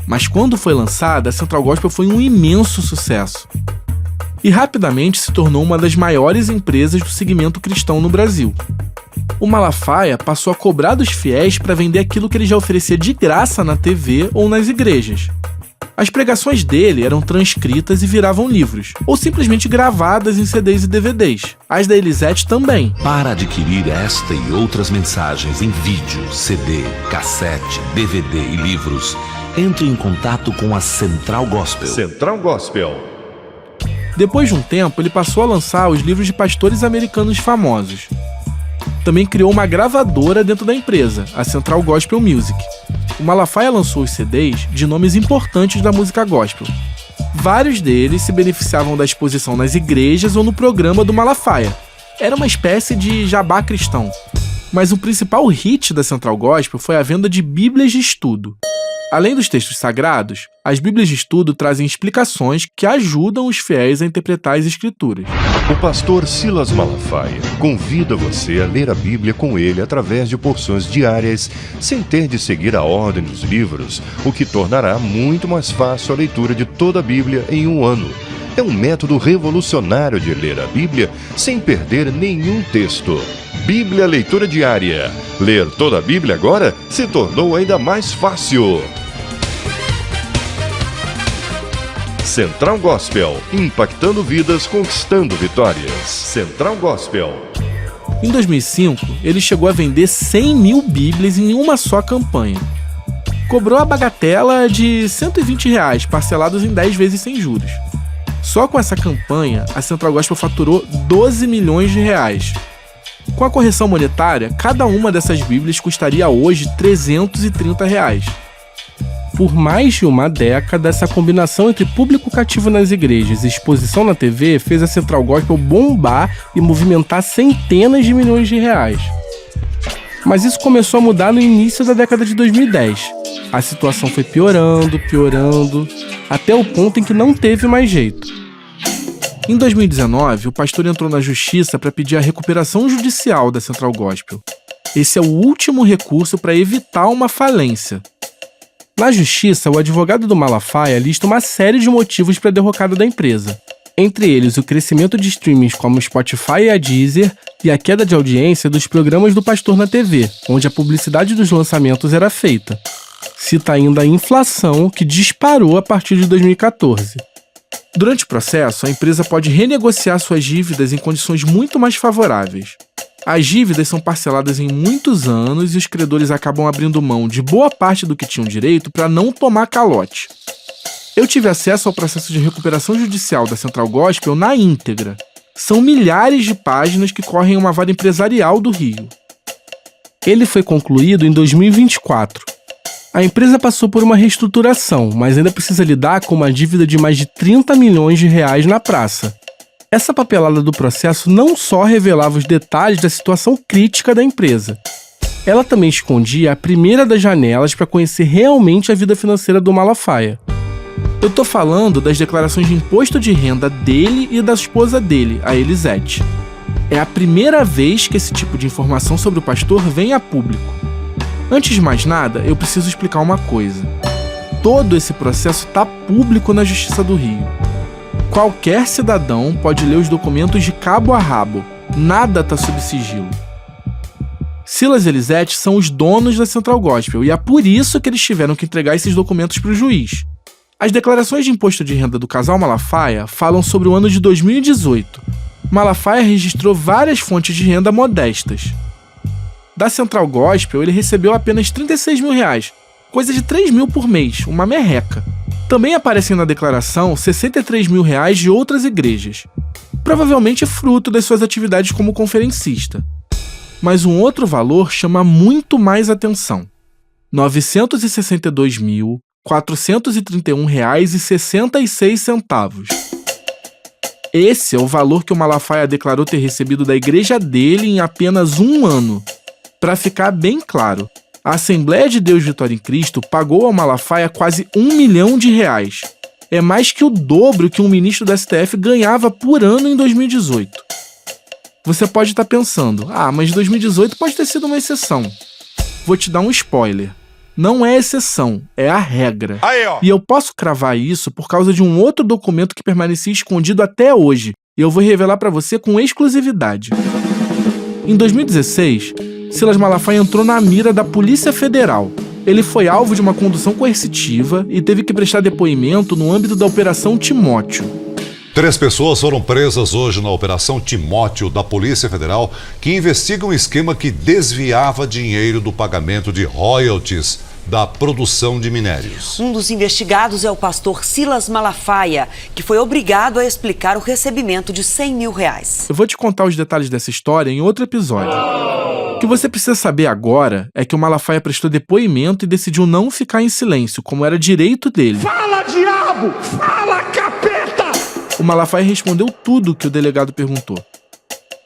Mas quando foi lançada, a Central Gospel foi um imenso sucesso. E rapidamente se tornou uma das maiores empresas do segmento cristão no Brasil. O Malafaia passou a cobrar dos fiéis para vender aquilo que ele já oferecia de graça na TV ou nas igrejas. As pregações dele eram transcritas e viravam livros, ou simplesmente gravadas em CDs e DVDs. As da Elisete também. Para adquirir esta e outras mensagens em vídeo, CD, cassete, DVD e livros, entre em contato com a Central Gospel. Central Gospel. Depois de um tempo, ele passou a lançar os livros de pastores americanos famosos. Também criou uma gravadora dentro da empresa, a Central Gospel Music. O Malafaia lançou os CDs de nomes importantes da música gospel. Vários deles se beneficiavam da exposição nas igrejas ou no programa do Malafaia. Era uma espécie de jabá cristão. Mas o principal hit da Central Gospel foi a venda de Bíblias de estudo. Além dos textos sagrados, as Bíblias de estudo trazem explicações que ajudam os fiéis a interpretar as escrituras. O pastor Silas Malafaia convida você a ler a Bíblia com ele através de porções diárias, sem ter de seguir a ordem dos livros, o que tornará muito mais fácil a leitura de toda a Bíblia em um ano. É um método revolucionário de ler a Bíblia sem perder nenhum texto. Bíblia Leitura Diária. Ler toda a Bíblia agora se tornou ainda mais fácil. Central Gospel, impactando vidas, conquistando vitórias. Central Gospel. Em 2005, ele chegou a vender 100 mil Bíblias em uma só campanha. Cobrou a bagatela de R$120, parcelados em 10 vezes sem juros. Só com essa campanha, a Central Gospel faturou 12 milhões de reais. Com a correção monetária, cada uma dessas Bíblias custaria hoje R$330. Por mais de uma década, essa combinação entre público cativo nas igrejas e exposição na TV fez a Central Gospel bombar e movimentar centenas de milhões de reais. Mas isso começou a mudar no início da década de 2010. A situação foi piorando, até o ponto em que não teve mais jeito. Em 2019, o pastor entrou na justiça para pedir a recuperação judicial da Central Gospel. Esse é o último recurso para evitar uma falência. Na justiça, o advogado do Malafaia lista uma série de motivos para a derrocada da empresa. Entre eles, o crescimento de streamings como o Spotify e a Deezer e a queda de audiência dos programas do pastor na TV, onde a publicidade dos lançamentos era feita. Cita ainda a inflação, que disparou a partir de 2014. Durante o processo, a empresa pode renegociar suas dívidas em condições muito mais favoráveis. As dívidas são parceladas em muitos anos e os credores acabam abrindo mão de boa parte do que tinham direito para não tomar calote. Eu tive acesso ao processo de recuperação judicial da Central Gospel na íntegra. São milhares de páginas que correm uma vara empresarial do Rio. Ele foi concluído em 2024. A empresa passou por uma reestruturação, mas ainda precisa lidar com uma dívida de mais de 30 milhões de reais na praça. Essa papelada do processo não só revelava os detalhes da situação crítica da empresa, ela também escondia a primeira das janelas para conhecer realmente a vida financeira do Malafaia. Eu tô falando das declarações de imposto de renda dele e da esposa dele, a Elisete. É a primeira vez que esse tipo de informação sobre o pastor vem a público. Antes de mais nada, eu preciso explicar uma coisa. Todo esse processo está público na Justiça do Rio. Qualquer cidadão pode ler os documentos de cabo a rabo. Nada está sob sigilo. Silas e Elisete são os donos da Central Gospel e é por isso que eles tiveram que entregar esses documentos para o juiz. As declarações de imposto de renda do casal Malafaia falam sobre o ano de 2018. Malafaia registrou várias fontes de renda modestas. Da Central Gospel, ele recebeu apenas 36 mil reais, coisa de 3 mil por mês, uma merreca. Também aparecem na declaração 63 mil reais de outras igrejas, provavelmente fruto das suas atividades como conferencista. Mas um outro valor chama muito mais atenção: R$ 962.431,66. Esse é o valor que o Malafaia declarou ter recebido da igreja dele em apenas um ano. Para ficar bem claro, a Assembleia de Deus Vitória em Cristo pagou ao Malafaia quase R$ 1 milhão. É mais que o dobro que um ministro da STF ganhava por ano em 2018. Você pode estar pensando, mas 2018 pode ter sido uma exceção. Vou te dar um spoiler. Não é exceção, é a regra. Aí, ó. E eu posso cravar isso por causa de um outro documento que permanecia escondido até hoje. E eu vou revelar para você com exclusividade. Em 2016, Silas Malafaia entrou na mira da Polícia Federal. Ele foi alvo de uma condução coercitiva e teve que prestar depoimento no âmbito da Operação Timóteo. 3 pessoas foram presas hoje na Operação Timóteo da Polícia Federal, que investiga um esquema que desviava dinheiro do pagamento de royalties da produção de minérios. Um dos investigados é o pastor Silas Malafaia, que foi obrigado a explicar o recebimento de 100 mil reais. Eu vou te contar os detalhes dessa história em outro episódio. O que você precisa saber agora é que o Malafaia prestou depoimento e decidiu não ficar em silêncio, como era direito dele. Fala, diabo! Fala, capeta! O Malafaia respondeu tudo o que o delegado perguntou.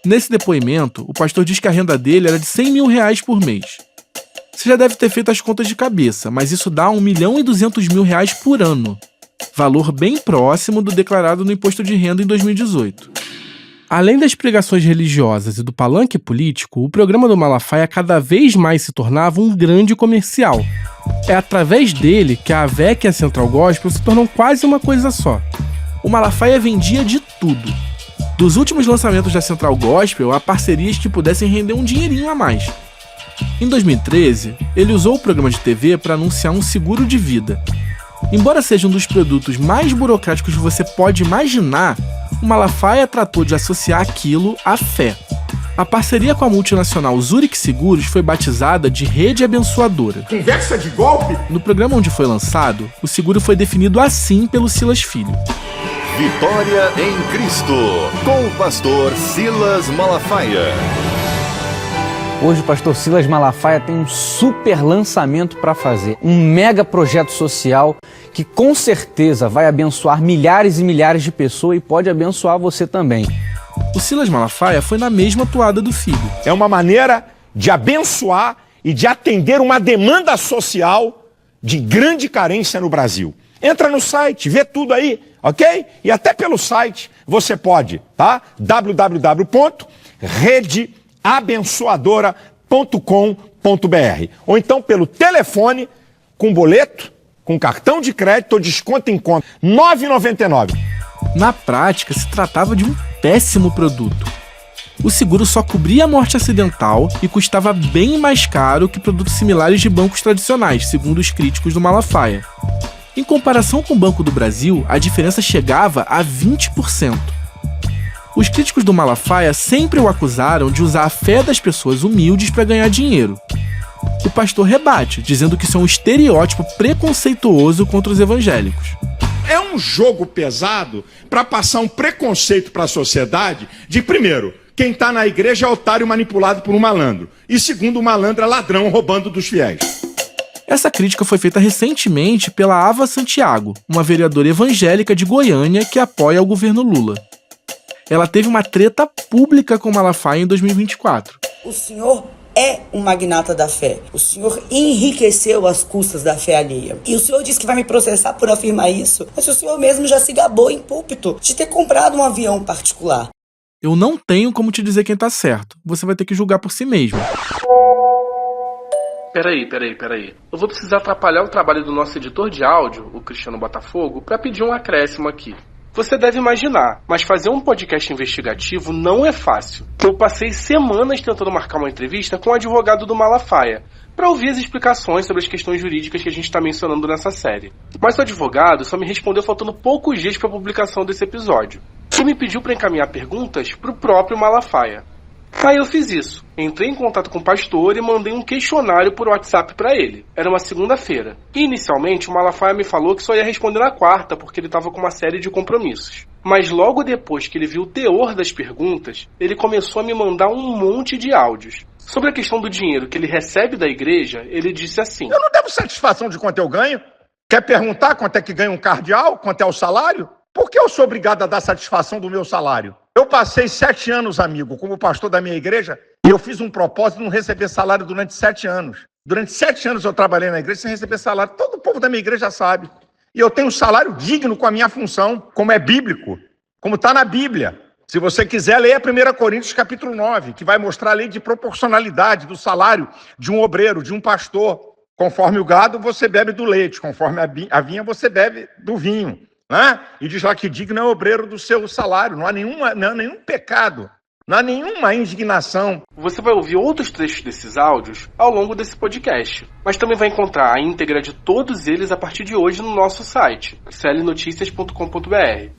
Nesse depoimento, o pastor diz que a renda dele era de 100 mil reais por mês. Você já deve ter feito as contas de cabeça, mas isso dá R$ 1.200.000 por ano. Valor bem próximo do declarado no imposto de renda em 2018. Além das pregações religiosas e do palanque político, o programa do Malafaia cada vez mais se tornava um grande comercial. É através dele que a AVEC e a Central Gospel se tornam quase uma coisa só. O Malafaia vendia de tudo. Dos últimos lançamentos da Central Gospel a parcerias que pudessem render um dinheirinho a mais. Em 2013, ele usou o programa de TV para anunciar um seguro de vida. Embora seja um dos produtos mais burocráticos que você pode imaginar, o Malafaia tratou de associar aquilo à fé. A parceria com a multinacional Zurich Seguros foi batizada de Rede Abençoadora. Conversa de golpe? No programa onde foi lançado, o seguro foi definido assim pelo Silas Filho. Vitória em Cristo, com o pastor Silas Malafaia. Hoje o pastor Silas Malafaia tem um super lançamento para fazer, um mega projeto social que com certeza vai abençoar milhares e milhares de pessoas e pode abençoar você também. O Silas Malafaia foi na mesma toada do filho. É uma maneira de abençoar e de atender uma demanda social de grande carência no Brasil. Entra no site, vê tudo aí, ok? E até pelo site você pode, tá? www.redeabençoadora.com.br ou então pelo telefone, com boleto, com cartão de crédito ou desconto em conta, R$ 9,99. Na prática, se tratava de um péssimo produto. O seguro só cobria a morte acidental e custava bem mais caro que produtos similares de bancos tradicionais, segundo os críticos do Malafaia. Em comparação com o Banco do Brasil, a diferença chegava a 20%. Os críticos do Malafaia sempre o acusaram de usar a fé das pessoas humildes para ganhar dinheiro. O pastor rebate, dizendo que isso é um estereótipo preconceituoso contra os evangélicos. É um jogo pesado para passar um preconceito para a sociedade de, primeiro, quem está na igreja é otário manipulado por um malandro. E segundo, o malandro é ladrão roubando dos fiéis. Essa crítica foi feita recentemente pela Ava Santiago, uma vereadora evangélica de Goiânia que apoia o governo Lula. Ela teve uma treta pública com Malafaia em 2024. O senhor é um magnata da fé. O senhor enriqueceu às custas da fé alheia. E o senhor disse que vai me processar por afirmar isso, mas o senhor mesmo já se gabou em púlpito de ter comprado um avião particular. Eu não tenho como te dizer quem tá certo. Você vai ter que julgar por si mesmo. Peraí. Eu vou precisar atrapalhar o trabalho do nosso editor de áudio, o Cristiano Botafogo, para pedir um acréscimo aqui. Você deve imaginar, mas fazer um podcast investigativo não é fácil. Eu passei semanas tentando marcar uma entrevista com o advogado do Malafaia, para ouvir as explicações sobre as questões jurídicas que a gente está mencionando nessa série. Mas o advogado só me respondeu faltando poucos dias para a publicação desse episódio. E me pediu para encaminhar perguntas para o próprio Malafaia. Aí eu fiz isso. Entrei em contato com o pastor e mandei um questionário por WhatsApp para ele. Era uma segunda-feira. E inicialmente o Malafaia me falou que só ia responder na quarta, porque ele estava com uma série de compromissos. Mas logo depois que ele viu o teor das perguntas, ele começou a me mandar um monte de áudios. Sobre a questão do dinheiro que ele recebe da igreja, ele disse assim: eu não devo satisfação de quanto eu ganho? Quer perguntar quanto é que ganha um cardeal? Quanto é o salário? Por que eu sou obrigado a dar satisfação do meu salário? Eu passei 7 anos, amigo, como pastor da minha igreja, e eu fiz um propósito de não receber salário durante 7 anos. Durante 7 anos eu trabalhei na igreja sem receber salário. Todo o povo da minha igreja sabe. E eu tenho um salário digno com a minha função, como é bíblico, como está na Bíblia. Se você quiser, leia 1 Coríntios capítulo 9, que vai mostrar a lei de proporcionalidade do salário de um obreiro, de um pastor. Conforme o gado, você bebe do leite. Conforme a vinha, você bebe do vinho. Né? E diz lá que digno é o obreiro do seu salário. Não há nenhum pecado, não há nenhuma indignação. Você vai ouvir outros trechos desses áudios ao longo desse podcast, mas também vai encontrar a íntegra de todos eles a partir de hoje no nosso site, clnoticias.com.br.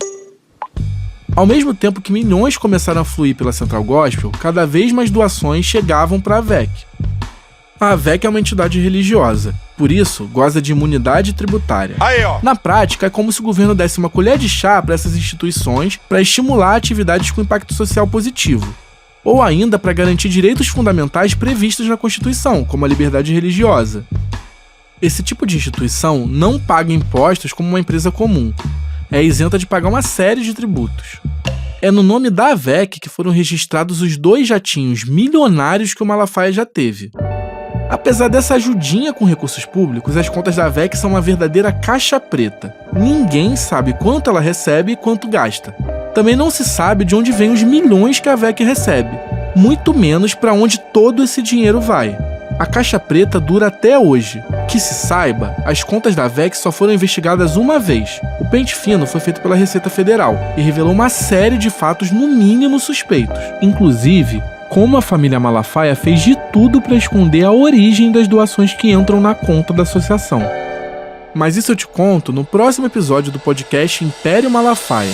Ao mesmo tempo que milhões começaram a fluir pela Central Gospel, cada vez mais doações chegavam para a AVEC. A AVEC é uma entidade religiosa, por isso goza de imunidade tributária. Na prática, é como se o governo desse uma colher de chá para essas instituições para estimular atividades com impacto social positivo, ou ainda para garantir direitos fundamentais previstos na Constituição, como a liberdade religiosa. Esse tipo de instituição não paga impostos como uma empresa comum, é isenta de pagar uma série de tributos. É no nome da AVEC que foram registrados os 2 jatinhos milionários que o Malafaia já teve. Apesar dessa ajudinha com recursos públicos, as contas da AVEC são uma verdadeira caixa preta. Ninguém sabe quanto ela recebe e quanto gasta. Também não se sabe de onde vêm os milhões que a AVEC recebe, muito menos para onde todo esse dinheiro vai. A caixa preta dura até hoje. Que se saiba, as contas da AVEC só foram investigadas uma vez. O pente fino foi feito pela Receita Federal e revelou uma série de fatos no mínimo suspeitos, inclusive como a família Malafaia fez de tudo para esconder a origem das doações que entram na conta da associação. Mas isso eu te conto no próximo episódio do podcast Império Malafaia.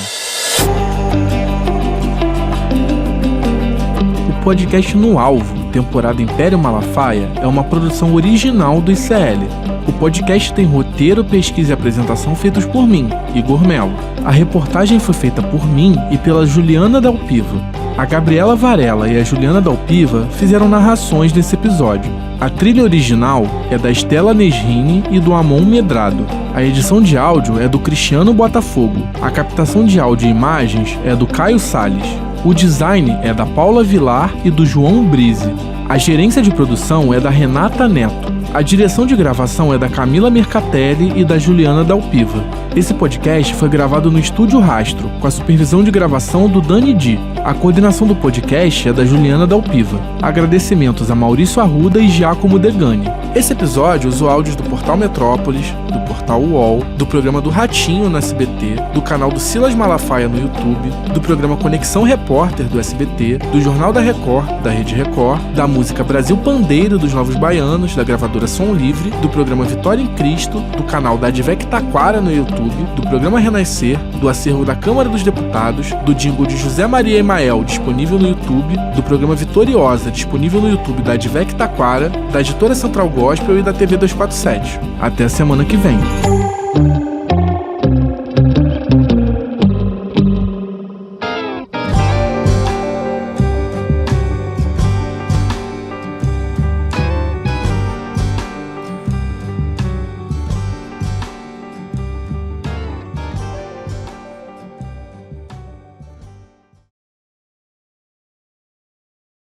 O podcast No Alvo, temporada Império Malafaia, é uma produção original do ICL. O podcast tem roteiro, pesquisa e apresentação feitos por mim, Igor Melo. A reportagem foi feita por mim e pela Juliana Dalpiva. A Gabriela Varela e a Juliana Dalpiva fizeram narrações desse episódio. A trilha original é da Estela Nesrini e do Amon Medrado. A edição de áudio é do Cristiano Botafogo. A captação de áudio e imagens é do Caio Salles. O design é da Paula Vilar e do João Brise. A gerência de produção é da Renata Neto. A direção de gravação é da Camila Mercatelli e da Juliana Dalpiva. Esse podcast foi gravado no Estúdio Rastro, com a supervisão de gravação do Dani Di. A coordenação do podcast é da Juliana Dalpiva. Agradecimentos a Maurício Arruda e Giacomo Degani. Esse episódio usou áudios do Portal Metrópolis, do Portal UOL, do programa do Ratinho no SBT, do canal do Silas Malafaia no YouTube, do programa Conexão Repórter do SBT, do Jornal da Record, da Rede Record, da música Brasil Pandeiro dos Novos Baianos, da gravadora Som Livre, do programa Vitória em Cristo, do canal da Advec Taquara no YouTube, do programa Renascer, do acervo da Câmara dos Deputados, do jingle de José Maria Emael, disponível no YouTube, do programa Vitoriosa, disponível no YouTube da Advec Taquara, da Editora Central Gospel e da TV 247. Até a semana que vem.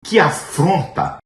Que afronta